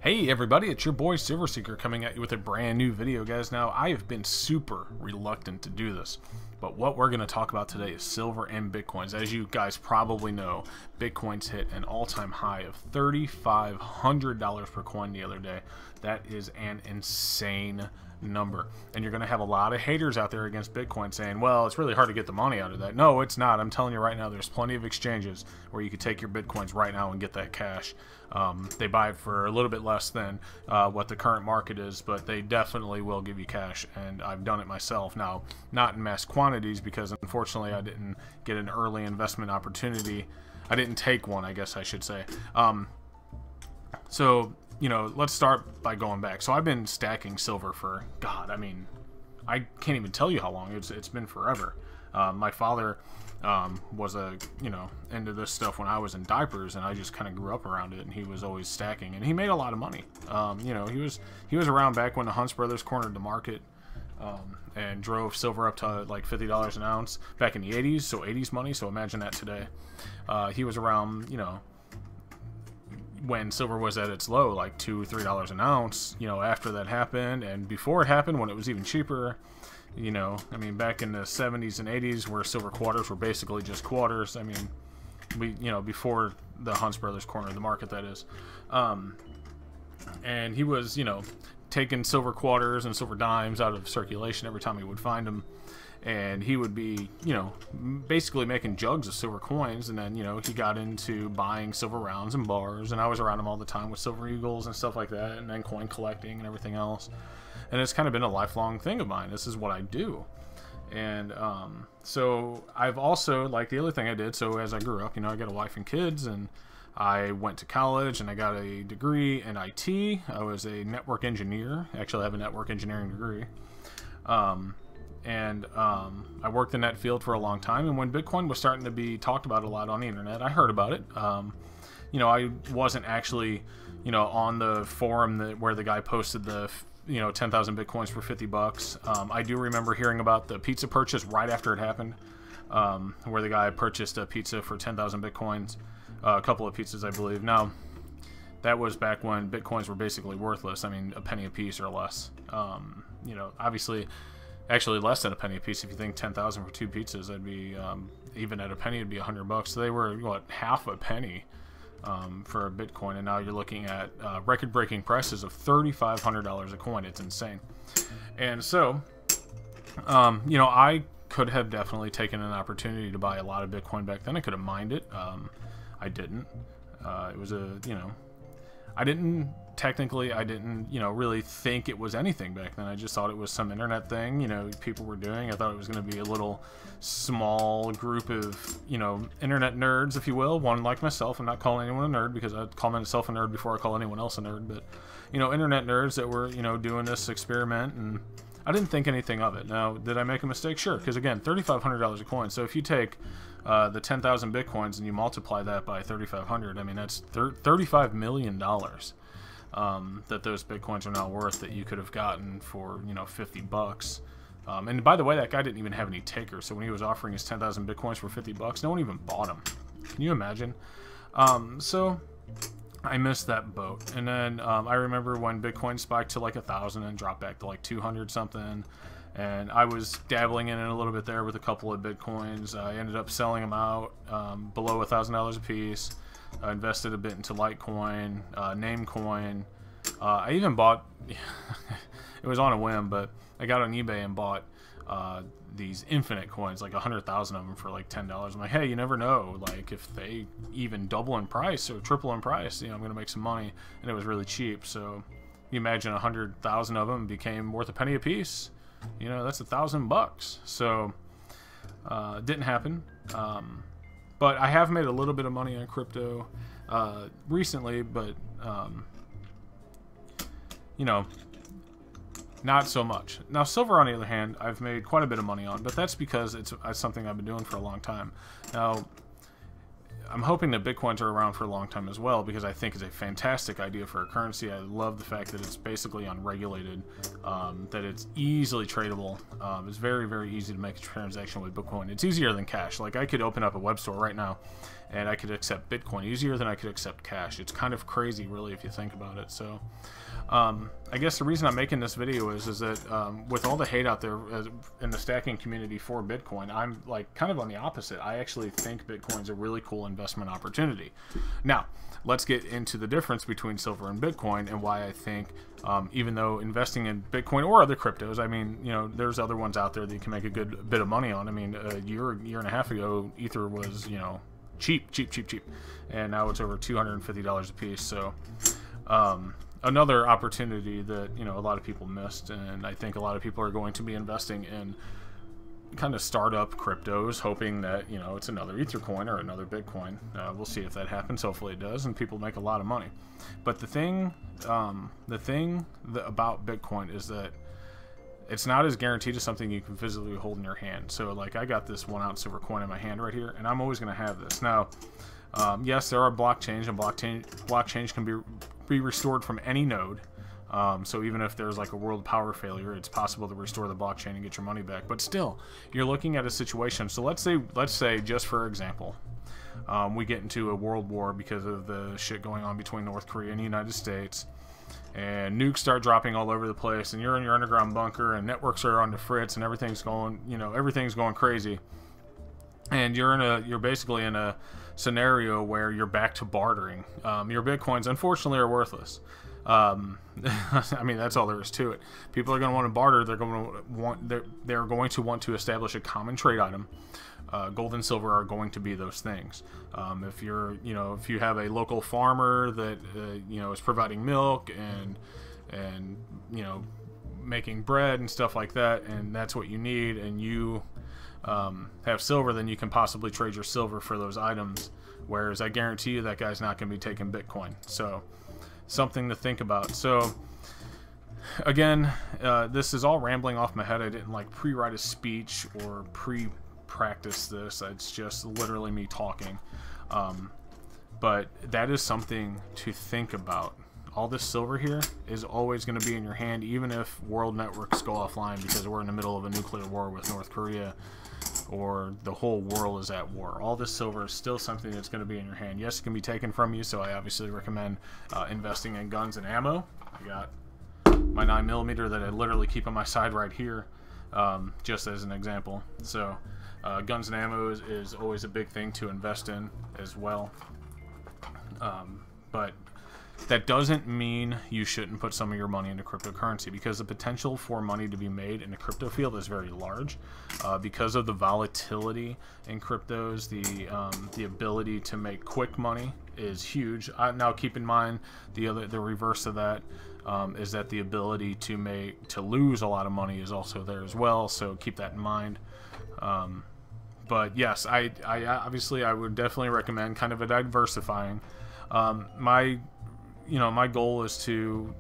Hey everybody, it's your boy Silver Seeker coming at you with a brand new video, guys. Now, I have been super reluctant to do this, but what we're going to talk about today is silver and Bitcoins. As you guys probably know, Bitcoins hit an all-time high of $3,500 per coin the other day. That is an insane number, and you're going to have a lot of haters out there against Bitcoin saying, well, it's really hard to get the money out of that. No, it's not. I'm telling you right now, there's plenty of exchanges where you could take your Bitcoins right now and get that cash. They buy it for a little bit less than what the current market is, but they definitely will give you cash, and I've done it myself. Now, not in mass quantities, because unfortunately I didn't get an early investment opportunity. I didn't take one, I guess I should say. So, you know, let's start by going back. So I've been stacking silver for, God, I mean, I can't even tell you how long. It's been forever. My father was into this stuff when I was in diapers, and I just kind of grew up around it, and he was always stacking, and he made a lot of money. He was around back when the Hunts brothers cornered the market, and drove silver up to like $50 an ounce back in the 80s, so 80s money. So imagine that today. He was around, when silver was at its low, like $2-3 an ounce, after that happened, and before it happened, when it was even cheaper. I mean, back in the 70s and 80s, where silver quarters were basically just quarters. I mean, before the Hunts brothers cornered the market, that is. And he was, taking silver quarters and silver dimes out of circulation every time he would find them. And he would be, basically making jugs of silver coins. And then, he got into buying silver rounds and bars. And I was around him all the time with silver eagles and stuff like that. And then coin collecting and everything else. And it's kind of been a lifelong thing of mine. This is what I do. And so I've also, like the other thing I did, so as I grew up, I got a wife and kids, and I went to college, and I got a degree in IT. I was a network engineer. Actually, I have a network engineering degree. I worked in that field for a long time, and when Bitcoin was starting to be talked about a lot on the internet, I heard about it. I wasn't actually, on the forum where the guy posted the 10,000 Bitcoins for $50. I do remember hearing about the pizza purchase right after it happened, where the guy purchased a pizza for 10,000 Bitcoins, a couple of pizzas, I believe. Now, that was back when Bitcoins were basically worthless. I mean, a penny a piece or less. Obviously, actually less than a penny a piece. If you think 10,000 for two pizzas, that'd be, even at a penny, it'd be $100. So they were, what, half a penny for a Bitcoin, and now you're looking at record-breaking prices of $3,500 a coin. It's insane. And so, I could have definitely taken an opportunity to buy a lot of Bitcoin back then. I could have mined it. I didn't. It was I didn't really think it was anything back then. I just thought it was some internet thing, people were doing. I thought it was going to be a little small group of, internet nerds, if you will. One like myself. I'm not calling anyone a nerd, because I'd call myself a nerd before I call anyone else a nerd. But, internet nerds that were, doing this experiment, and I didn't think anything of it. Now, did I make a mistake? Sure, because again, $3,500 a coin. So if you take the 10,000 Bitcoins and you multiply that by 3,500, I mean, that's $35 million that those Bitcoins are now worth, that you could have gotten for, $50. And by the way, that guy didn't even have any takers. So when he was offering his 10,000 Bitcoins for $50, no one even bought them. Can you imagine? So I missed that boat. And then I remember when Bitcoin spiked to like 1,000 and dropped back to like 200 something. And I was dabbling in it a little bit there with a couple of Bitcoins. I ended up selling them out below $1,000 a piece. I invested a bit into Litecoin, Namecoin. I even bought, it was on a whim, but I got on eBay and bought these infinite coins, like 100,000 of them for like $10. I'm like, hey, you never know, like if they even double in price or triple in price, I'm going to make some money. And it was really cheap. So you imagine 100,000 of them became worth a penny a piece. That's $1,000. So it didn't happen. But I have made a little bit of money on crypto recently, but, not so much. Now, silver, on the other hand, I've made quite a bit of money on, but that's because it's something I've been doing for a long time. Now, I'm hoping that Bitcoins are around for a long time as well, because I think it's a fantastic idea for a currency. I love the fact that it's basically unregulated, that it's easily tradable. It's very, very easy to make a transaction with Bitcoin. It's easier than cash. Like, I could open up a web store right now and I could accept Bitcoin easier than I could accept cash. It's kind of crazy, really, if you think about it. So I guess the reason I'm making this video is that with all the hate out there in the stacking community for Bitcoin, I'm like kind of on the opposite. I actually think Bitcoin's a really cool investment opportunity. Now, let's get into the difference between silver and Bitcoin and why I think, even though investing in Bitcoin or other cryptos, I mean, you know, there's other ones out there that you can make a good bit of money on. I mean, a year and a half ago, Ether was, you know, cheap, and now it's over $250 a piece. So another opportunity that, you know, a lot of people missed, and I think a lot of people are going to be investing in kind of startup cryptos, hoping that, you know, it's another Ether coin or another Bitcoin. We'll see if that happens. Hopefully it does, and people make a lot of money. But the thing about Bitcoin is that it's not as guaranteed as something you can physically hold in your hand. So, like, I got this 1 ounce silver coin in my hand right here, and I'm always going to have this. Now, yes, there are blockchains, and blockchains can be restored from any node. So even if there's like a world power failure, it's possible to restore the blockchain and get your money back. But still, you're looking at a situation. So let's say just for example, we get into a world war because of the shit going on between North Korea and the United States, and nukes start dropping all over the place, and you're in your underground bunker, and networks are on the fritz, and everything's going crazy, and you're basically in a scenario where you're back to bartering. Your Bitcoins, unfortunately, are worthless. I mean, that's all there is to it. People are going to want to barter. They're going to want to establish a common trade item. Gold and silver are going to be those things. If you have a local farmer that is providing milk and making bread and stuff like that, and that's what you need, and you have silver, then you can possibly trade your silver for those items. Whereas I guarantee you that guy's not going to be taking Bitcoin. So something to think about. So again, this is all rambling off my head. I didn't like pre-write a speech or pre-practice this. It's just literally me talking. But that is something to think about. All this silver here is always going to be in your hand, even if world networks go offline because we're in the middle of a nuclear war with North Korea, or the whole world is at war. All this silver is still something that's going to be in your hand. Yes, it can be taken from you, so I obviously recommend investing in guns and ammo. I got my 9mm that I literally keep on my side right here, just as an example. So guns and ammo is always a big thing to invest in as well. But that doesn't mean you shouldn't put some of your money into cryptocurrency, because the potential for money to be made in the crypto field is very large. Because of the volatility in cryptos, the ability to make quick money is huge. Now keep in mind the reverse of that is that the ability to lose a lot of money is also there as well. So keep that in mind. But yes, I obviously I would definitely recommend kind of a diversifying. My goal is to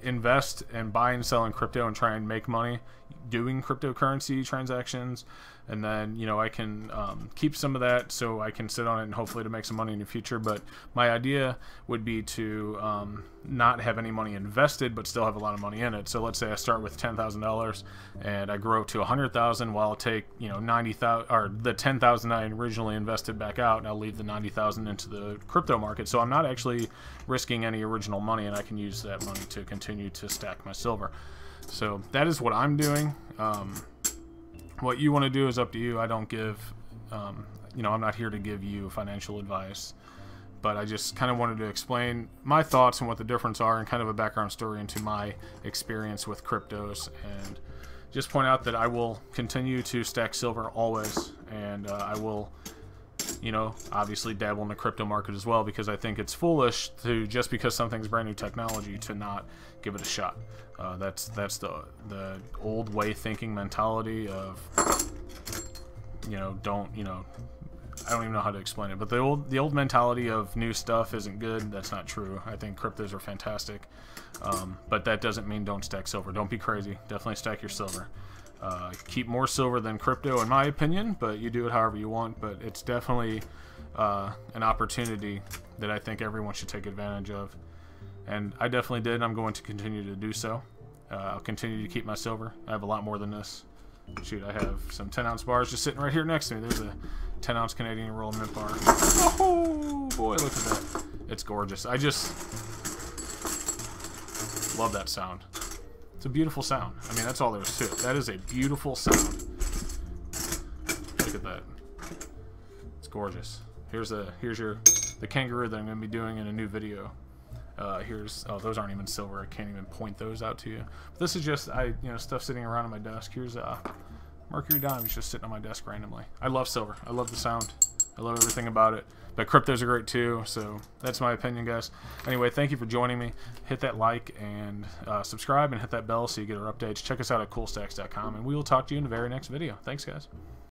invest and buy and sell in crypto and try and make money doing cryptocurrency transactions, and then I can keep some of that so I can sit on it and hopefully to make some money in the future. But my idea would be to not have any money invested but still have a lot of money in it. So let's say I start with $10,000 and I grow to $100,000, while I'll take 90,000 or the 10,000 I originally invested back out, and I'll leave the 90,000 into the crypto market. So I'm not actually risking any original money, and I can use that money to continue to stack my silver. So that is what I'm doing. What you want to do is up to you. I don't give, I'm not here to give you financial advice, but I just kind of wanted to explain my thoughts and what the difference are, and kind of a background story into my experience with cryptos, and just point out that I will continue to stack silver always, and I will, obviously dabble in the crypto market as well, because I think it's foolish to, just because something's brand new technology, to not give it a shot. That's the old way thinking mentality of, I don't even know how to explain it, but the old mentality of new stuff isn't good. That's not true. I think cryptos are fantastic, but that doesn't mean don't stack silver. Don't be crazy. Definitely stack your silver. Keep more silver than crypto, in my opinion, but you do it however you want. But it's definitely an opportunity that I think everyone should take advantage of, and I definitely did. I'm going to continue to do so. I'll continue to keep my silver. I have a lot more than this. Shoot, I have some 10-ounce bars just sitting right here next to me. There's a 10-ounce Canadian roll mint bar. Oh boy, look at that. It's gorgeous. I just love that sound. It's a beautiful sound. I mean, that's all there is to it. That is a beautiful sound. Look at that. It's gorgeous. Here's the kangaroo that I'm going to be doing in a new video. Oh, those aren't even silver. I can't even point those out to you. But this is just stuff sitting around on my desk. Here's Mercury Dimes just sitting on my desk randomly. I love silver. I love the sound. I love everything about it. But cryptos are great too. So that's my opinion, guys. Anyway, thank you for joining me. Hit that like and subscribe and hit that bell so you get our updates. Check us out at coolstacks.com, and we will talk to you in the very next video. Thanks, guys.